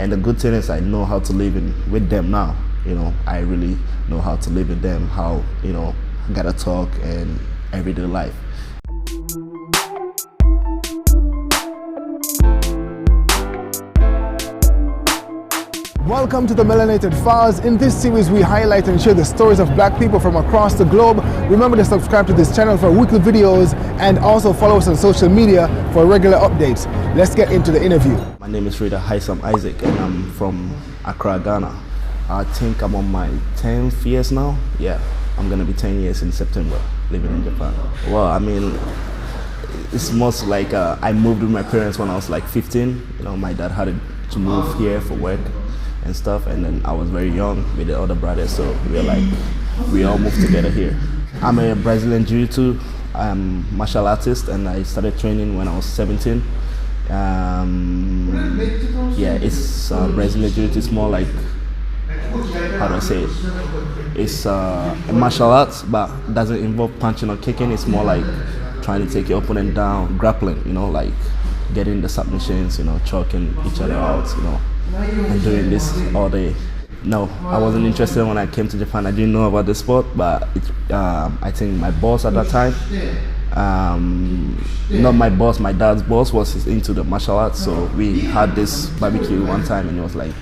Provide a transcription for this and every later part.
And the good thing is I know how to live with them now. I really know how to live with them, how, gotta talk and everyday life. Welcome to the Melanated Files. In this series, we highlight and share the stories of black people from across the globe. Remember to subscribe to this channel for weekly videos and also follow us on social media for regular updates. Let's get into the interview. My name is Rida Haisam Isaac and I'm from Accra, Ghana. I think I'm on my 10th years now. Yeah, I'm gonna be 10 years in September living in Japan. Well, I mean, it's most like I moved with my parents when I was like 15. My dad had to move here for work and stuff, and then I was very young with the other brothers, so we all moved together here. I'm a Brazilian Jiu-Jitsu martial artist, and I started training when I was 17. Yeah, it's Brazilian Jiu-Jitsu. It's more like, how do I say it? It's a martial arts, but doesn't involve punching or kicking. It's more like trying to take your opponent down, grappling. Like getting the submissions, choking each other out, and doing this all day. No, I wasn't interested when I came to Japan. I didn't know about the sport, but I think my boss at that time, not my boss, my dad's boss was into the martial arts. So we had this barbecue one time, and he was like,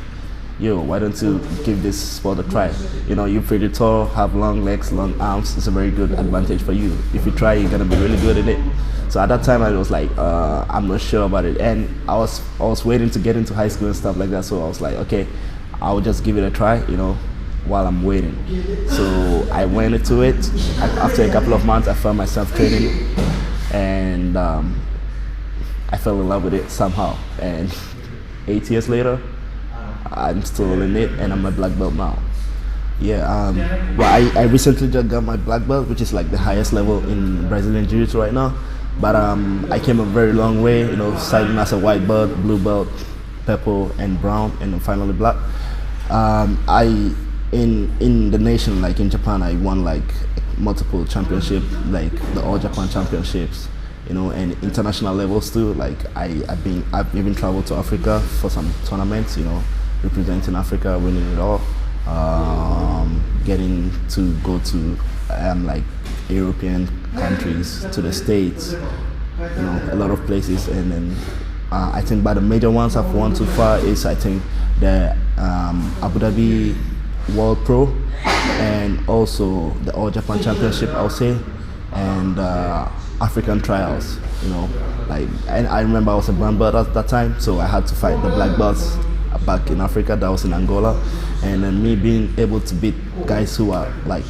"Yo, why don't you give this sport a try? You're pretty tall, have long legs, long arms. It's a very good advantage for you. If you try, you're gonna be really good at it." So at that time I was like, I'm not sure about it, and I was waiting to get into high school and stuff like that. So I was like, okay, I'll just give it a try, while I'm waiting. So I went into it. After a couple of months, I found myself training, and I fell in love with it somehow. And 8 years later, I'm still in it, and I'm a black belt now. Yeah, well, I recently just got my black belt, which is like the highest level in Brazilian Jiu-Jitsu right now. But I came a very long way, starting as a white belt, blue belt, purple, and brown, and then finally black. In the nation, like in Japan, I won like multiple championships, like the All Japan Championships, and international levels too. Like I've even traveled to Africa for some tournaments, representing Africa, winning it all. Getting to go to like European countries, to the States, a lot of places, and then I think by the major ones I've won so far is I think the Abu Dhabi World Pro, and also the All Japan Championship, I'll say, and African trials. And I remember I was a brown belt at that time, so I had to fight the black belts back in Africa. That was in Angola, and then me being able to beat guys who are like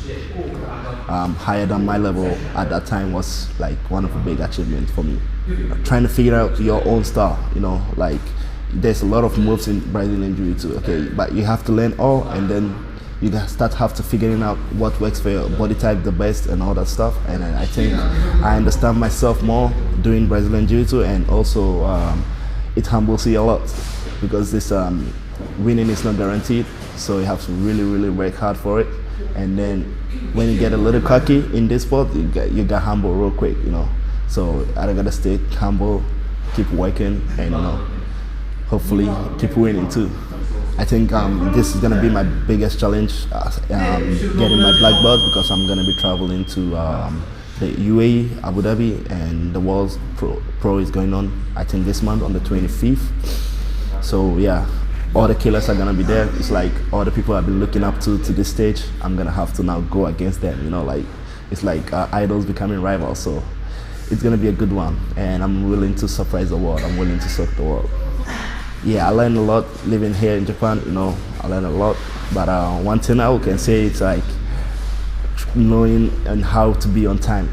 higher than my level at that time was like one of the big achievements for me. Trying to figure out your own style, like there's a lot of moves in Brazilian Jiu-Jitsu, okay, but you have to learn all, and then you have to figuring out what works for your body type the best and all that stuff. And I think I understand myself more doing Brazilian Jiu-Jitsu, and also it humbles you a lot, because this winning is not guaranteed, so you have to really work hard for it. And then when you get a little cocky in this sport, you get humble real quick, So I gotta stay humble, keep working, and hopefully keep winning too. I think this is gonna be my biggest challenge, getting my black belt, because I'm gonna be traveling to the UAE, Abu Dhabi, and the World Pro is going on, I think this month on the 25th. So yeah, all the killers are gonna be there. It's like all the people I've been looking up to this stage, I'm gonna have to now go against them, like it's like idols becoming rivals. So it's gonna be a good one, and I'm willing to surprise the world. I'm willing to shock the world. Yeah, I learned a lot living here in Japan. I learned a lot, but one thing I can say is like knowing and how to be on time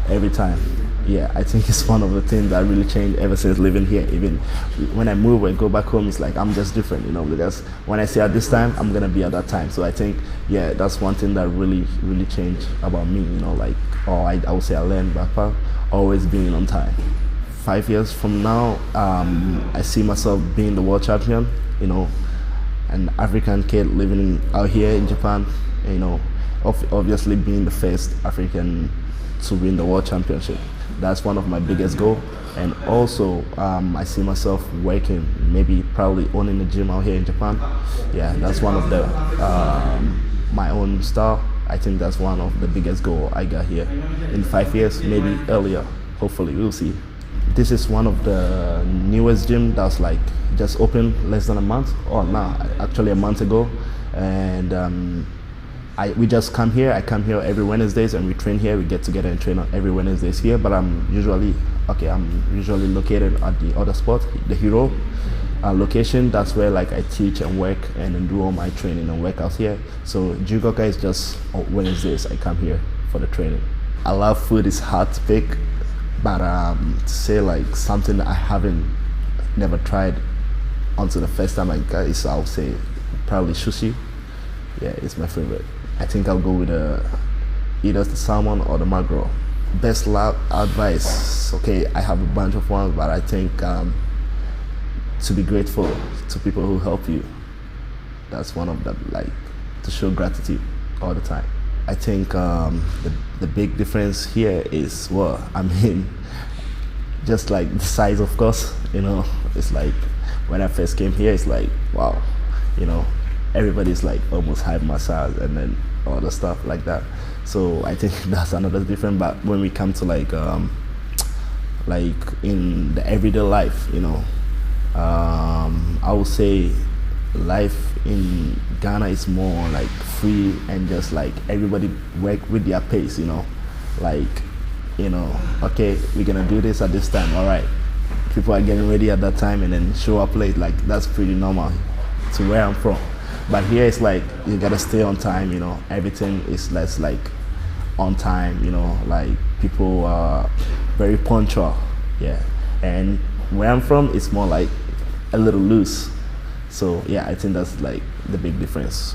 every time. Yeah, I think it's one of the things that really changed ever since living here. Even when I move and go back home, it's like I'm just different, because when I say at this time, I'm gonna be at that time. So I think, yeah, that's one thing that really changed about me, I would say I learned back, always being on time. 5 years from now, I see myself being the world champion, an African kid living out here in Japan, obviously being the first African to win the world championship. That's one of my biggest goals. And also, I see myself working, maybe probably owning a gym out here in Japan. Yeah, that's one of the my own style. I think that's one of the biggest goal I got here in 5 years, maybe earlier. Hopefully, we'll see. This is one of the newest gym that's like just opened less than a month, or now actually a month ago, and we just come here. I come here every Wednesdays and we train here. We get together and train every Wednesdays here. But I'm usually located at the other spot, the Hero location. That's where like I teach and work and then do all my training and workouts here. So Jiu-Jitsu is just on Wednesdays. I come here for the training. I love food. It's hard to pick, but to say like something that I haven't never tried until the first time I got is, I'll say probably sushi. Yeah, it's my favorite. I think I'll go with either the salmon or the mackerel. Best advice, okay, I have a bunch of ones, but I think to be grateful to people who help you. That's one of them, like to show gratitude all the time. I think the big difference here is, well, I mean, just like the size, of course, you know, it's like when I first came here, it's like, wow, you know, everybody's like almost half my size and then all the stuff like that. So I think that's another difference. But when we come to like in the everyday life, you know, I would say life in Ghana is more like free and just like everybody work with their pace, you know, like, you know, okay, we're gonna do this at this time, all right, people are getting ready at that time and then show up late. Like that's pretty normal to where I'm from. But here it's like you gotta stay on time, you know, everything is less like on time, you know, like people are very punctual, yeah. And where I'm from, it's more like a little loose. So yeah, I think that's like the big difference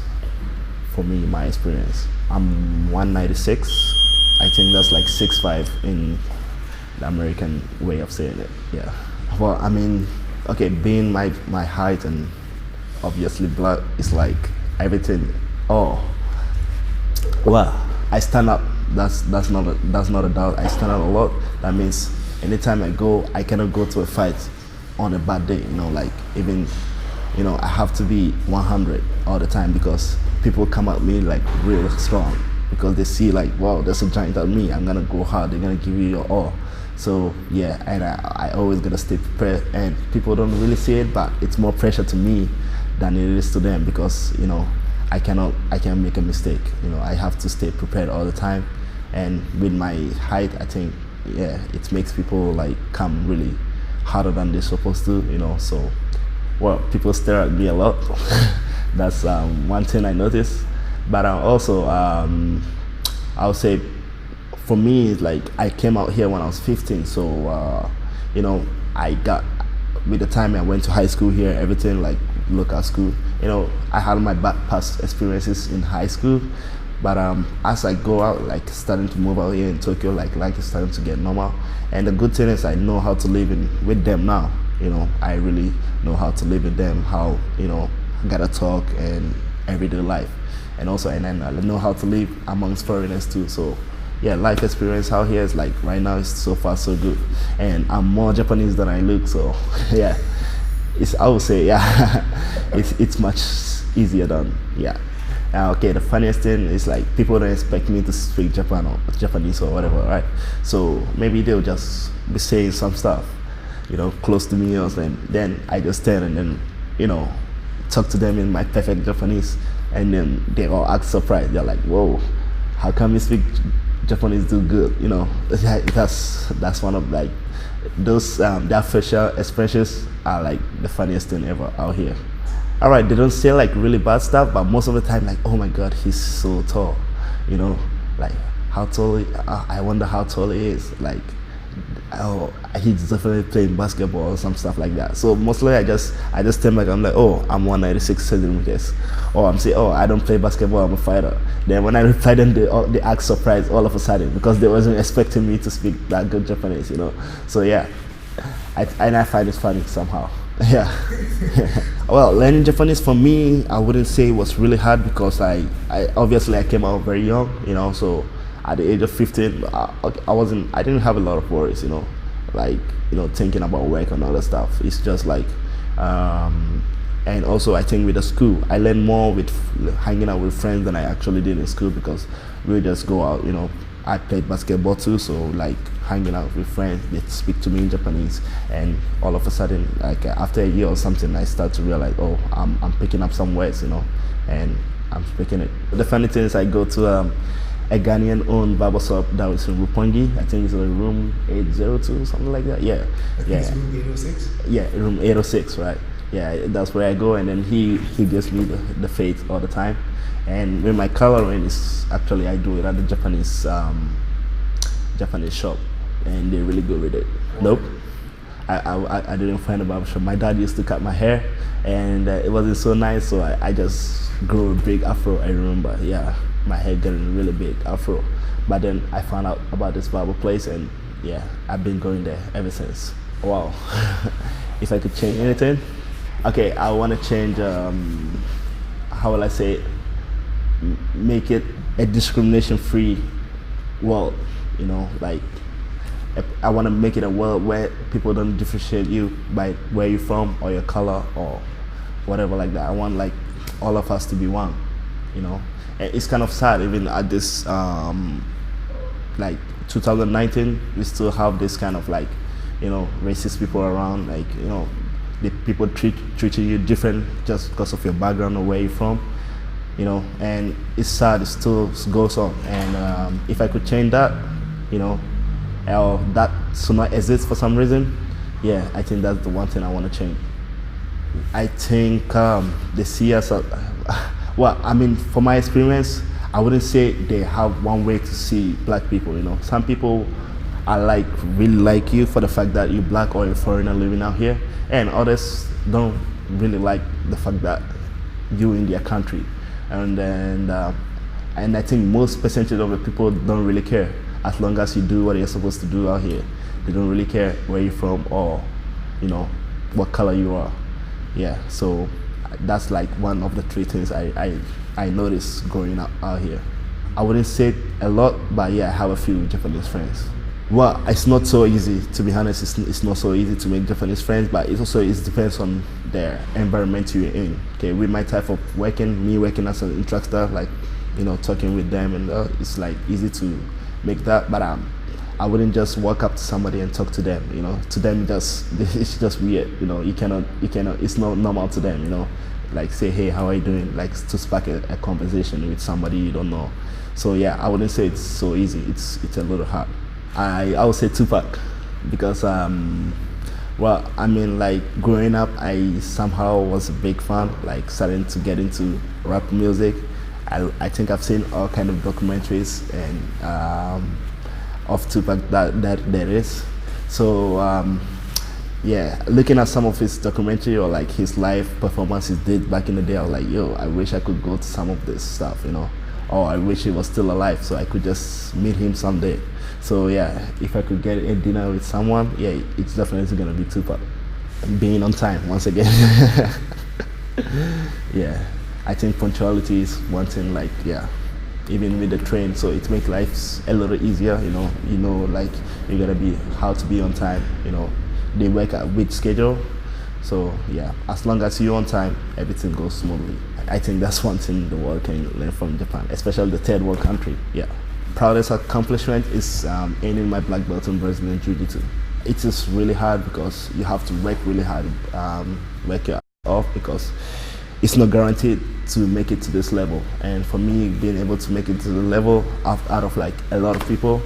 for me, my experience. I'm 196. I think that's like 6'5" in the American way of saying it, yeah. Well, I mean, okay, being my height and obviously black is like everything. Oh, well, I stand up. That's not a doubt. I stand up a lot. That means anytime I go, I cannot go to a fight on a bad day. You know, like even, you know, I have to be 100 all the time because people come at me like real strong because they see like, wow, there's a giant at me. I'm gonna go hard. They're gonna give you your all. So yeah, and I always gotta stay prepared. And people don't really see it, but it's more pressure to me than it is to them because, you know, I can't make a mistake. You know, I have to stay prepared all the time. And with my height, I think, yeah, it makes people like come really harder than they're supposed to, you know. So, well, people stare at me a lot. That's one thing I noticed. But also, I would say, for me, like I came out here when I was 15. So, you know, with the time I went to high school here, everything like local school, you know, I had my past experiences in high school, but as I go out, like starting to move out here in Tokyo, like it's starting to get normal. And the good thing is I know how to live with them now. You know, I really know how to live with them, how, you know, gotta talk and everyday life, and also, and then I know how to live amongst foreigners too. So yeah, life experience out here is like right now is so far so good, and I'm more Japanese than I look. So yeah, I would say, yeah, it's much easier than, yeah. Okay, the funniest thing is like people don't expect me to speak Japanese or whatever, right? So maybe they'll just be saying some stuff, you know, close to me or something. Then I just stand and then, you know, talk to them in my perfect Japanese, and then they all act surprised. They're like, whoa, how come you speak Japanese do good? You know, that's one of like those their facial expressions are like the funniest thing ever out here. All right, they don't say like really bad stuff, but most of the time, like, oh my God, he's so tall. You know, like how tall? I wonder how tall he is. Like, oh, he's definitely playing basketball or some stuff like that. So mostly I just stand back. I'm like, oh, I'm 196 centimeters. Or I'm saying, oh, I don't play basketball. I'm a fighter. Then when I reply them, they act surprised all of a sudden because they wasn't expecting me to speak that good Japanese. You know. So yeah, I find it funny somehow. Yeah. Well, learning Japanese for me, I wouldn't say it was really hard because I obviously I came out very young, you know. So at the age of 15, I didn't have a lot of worries, you know. like, thinking about work and other stuff. It's just like, and also I think with the school, I learned more with hanging out with friends than I actually did in school, because we would just go out, I played basketball too, so like hanging out with friends, they speak to me in Japanese, and all of a sudden, like after a year or something, I start to realize, oh, I'm picking up some words, and I'm speaking it. The funny thing is, I go to a Ghanaian owned barber shop that was in Rupongi. I think it's room 802, something like that. Yeah, It's room 806. Yeah, room 806, right? Yeah, that's where I go, and then he gives me the fade all the time. And with my coloring, is actually I do it at the Japanese shop, and they're really good with it. Nope, I didn't find a barber shop. My dad used to cut my hair, and it wasn't so nice, so I just grew a big afro. I remember, yeah, my hair getting really big afro. But then I found out about this barber place, and yeah, I've been going there ever since. Wow. If I could change anything, okay, I want to change. How will I say it? Make it a discrimination-free world. Like I want to make it a world where people don't differentiate you by where you're from or your color or whatever like that. I want like all of us to be one. And it's kind of sad, even at this like 2019, we still have this kind of like racist people around, like the people treating you different just because of your background or where you're from. And it's sad, it still goes on. And if I could change that, or that should not exist for some reason, yeah, I think that's the one thing I want to change. I think they see us, well, I mean, from my experience, I wouldn't say they have one way to see black people. Some people are like really like you for the fact that you're black or you're foreigner living out here, and others don't really like the fact that you're in their country. And I think most percentage of the people don't really care, as long as you do what you're supposed to do out here. They don't really care where you're from or what color you are. Yeah, so that's like one of the three things I noticed growing up out here. I wouldn't say a lot, but yeah, I have a few Japanese friends. Well, it's not so easy, to be honest. It's not so easy to make Japanese friends, but it depends on the environment you're in. Okay, with my type of me working as an instructor, like talking with them, and it's like easy to make that. But I wouldn't just walk up to somebody and talk to them. To them it's just weird. You cannot. It's not normal to them. Like say, hey, how are you doing? Like to spark a conversation with somebody you don't know. So yeah, I wouldn't say it's so easy. It's a little hard. I would say Tupac, because well, I mean, like growing up, I somehow was a big fan, like starting to get into rap music. I think I've seen all kind of documentaries and of Tupac that there is. So yeah, looking at some of his documentary or like his live performances did back in the day, I was like, yo, I wish I could go to some of this stuff, or I wish he was still alive so I could just meet him someday. So yeah, if I could get a dinner with someone, yeah, it's definitely gonna be Tupac. Being on time once again. Yeah, I think punctuality is one thing, like, yeah, even with the train, so it makes life a little easier, like you gotta be how to be on time, they work at which schedule. So yeah, as long as you're on time, everything goes smoothly. I think that's one thing the world can learn from Japan, especially the third world country. Yeah. Proudest accomplishment is earning my black belt in Brazilian Jiu-Jitsu. It is really hard because you have to work really hard, work your ass off, because it's not guaranteed to make it to this level. And for me, being able to make it to the level out of like a lot of people,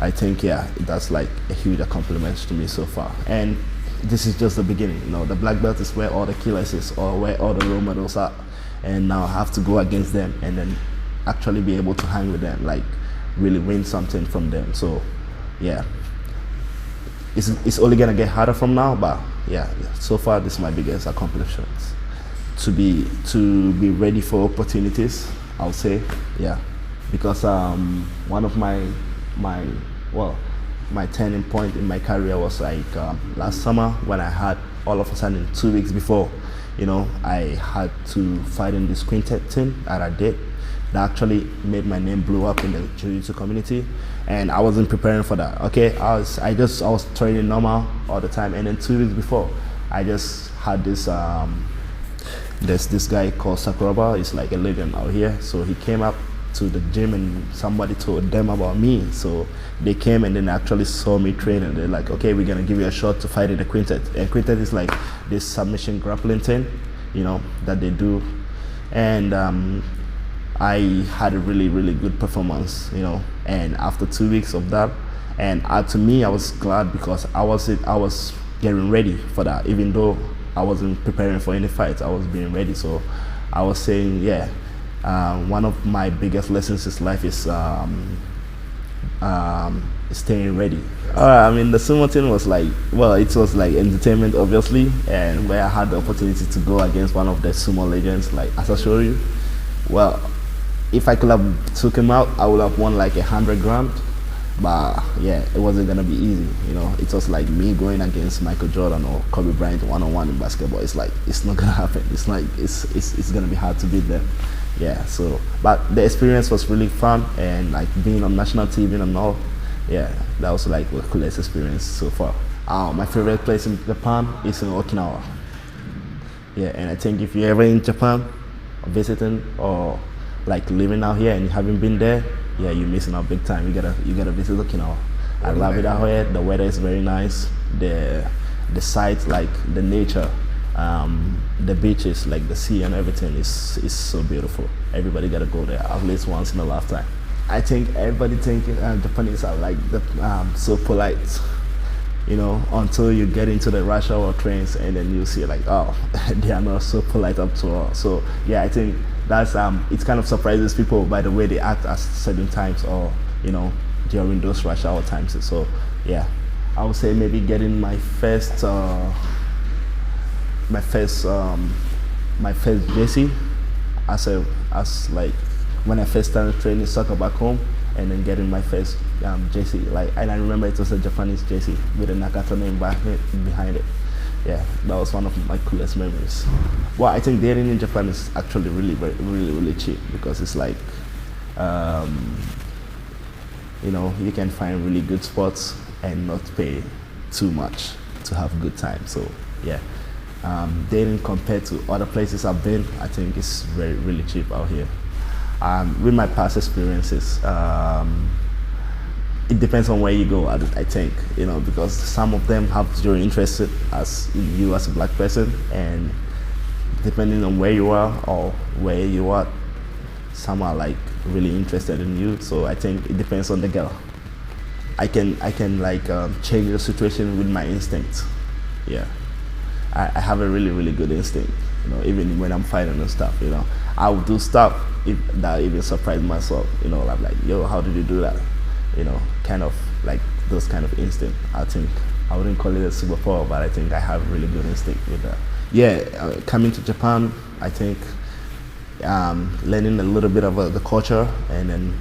I think, yeah, that's like a huge accomplishment to me so far. And this is just the beginning. The black belt is where all the killers is, or where all the role models are. And now I have to go against them and then actually be able to hang with them, like really win something from them. So yeah, it's only gonna get harder from now, but yeah, so far this is my biggest accomplishment. To be ready for opportunities, I'll say, yeah, because one of my turning point in my career was like last summer, when I had all of a sudden 2 weeks before, I had to fight in this quintet team that I did. that actually made my name blow up in the jiu-jitsu community, and I wasn't preparing for that. Okay, I was training normal all the time, and then 2 weeks before, I just had this there's this guy called Sakuraba. He's like a legend out here. So he came up to the gym and somebody told them about me. So they came and then actually saw me train, and they're like, okay, we're gonna give you a shot to fight in the quintet. And quintet is like this submission grappling thing, you know, that they do. And I had a really, really good performance, you know. And after 2 weeks of that, and to me, I was glad because I was getting ready for that. Even though I wasn't preparing for any fights, I was being ready. So I was saying, yeah, one of my biggest lessons in life is staying ready. I mean, the sumo thing was like, well, it was like entertainment, obviously, and where I had the opportunity to go against one of the sumo legends, like Asashoryu. Well, if I could have took him out, I would have won like 100 grand. But yeah, it wasn't gonna be easy, you know. It was like me going against Michael Jordan or Kobe Bryant one-on-one in basketball. It's like, it's not gonna happen. It's like, it's gonna be hard to beat them. Yeah, so, but the experience was really fun, and like being on national TV and all, yeah, that was like the coolest experience so far. My favorite place in Japan is in Okinawa. Yeah, and I think if you're ever in Japan, visiting or like living out here and you haven't been there, yeah, you're missing out big time. You gotta visit Okinawa. I love it out here. The weather is very nice. The sights, like the nature, the beaches, like the sea and everything is so beautiful. Everybody gotta go there at least once in a lifetime. I think everybody thinking Japanese are like so polite, you know, until you get into the rush hour trains and then you see like, oh, they are not so polite up to all. So yeah, I think that's it kind of surprises people by the way they act at certain times, or you know, during those rush hour times. So yeah, I would say maybe getting my first JC as like when I first started training soccer back home, and then getting my first JC, like, and I remember it was a Japanese JC with a Nakata name behind it. Yeah, that was one of my coolest memories. Well, I think dating in Japan is actually really cheap, because it's like, you know, you can find really good spots and not pay too much to have a good time. So yeah, dating compared to other places I've been, I think it's really cheap out here. With my past experiences, it depends on where you go, I think, you know, because some of them have zero interest as you as a black person, and depending on where you are or where you are, some are like really interested in you. So I think it depends on the girl. I can like change the situation with my instinct. Yeah, I have a really good instinct, you know, even when I'm fighting and stuff, you know. I would do stuff that even surprised myself, you know. I'm like, yo, how did you do that? You know, kind of like those kind of instinct. I think I wouldn't call it a superpower, but I think I have really good instinct with that. Yeah, coming to Japan, I think learning a little bit about the culture, and then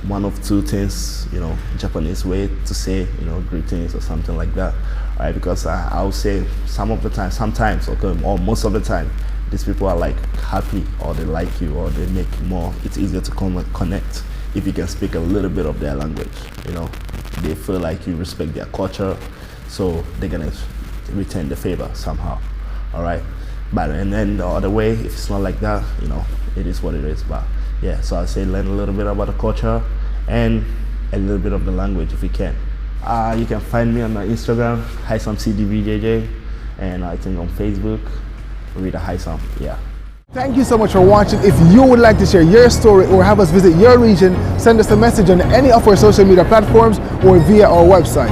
one of two things, you know, Japanese way to say, you know, greetings or something like that. All right, because I would say sometimes, okay, or most of the time, these people are like happy, or they like you, or they make more. It's easier to connect if you can speak a little bit of their language, you know. They feel like you respect their culture, so they're gonna return the favor somehow, all right? But and then the other way, if it's not like that, you know, it is what it is. But yeah, so I say learn a little bit about the culture and a little bit of the language if you can. You can find me on my Instagram, HaisamCDBJJ, and I think on Facebook, Rida Haisam, yeah. Thank you so much for watching. If you would like to share your story or have us visit your region, send us a message on any of our social media platforms or via our website.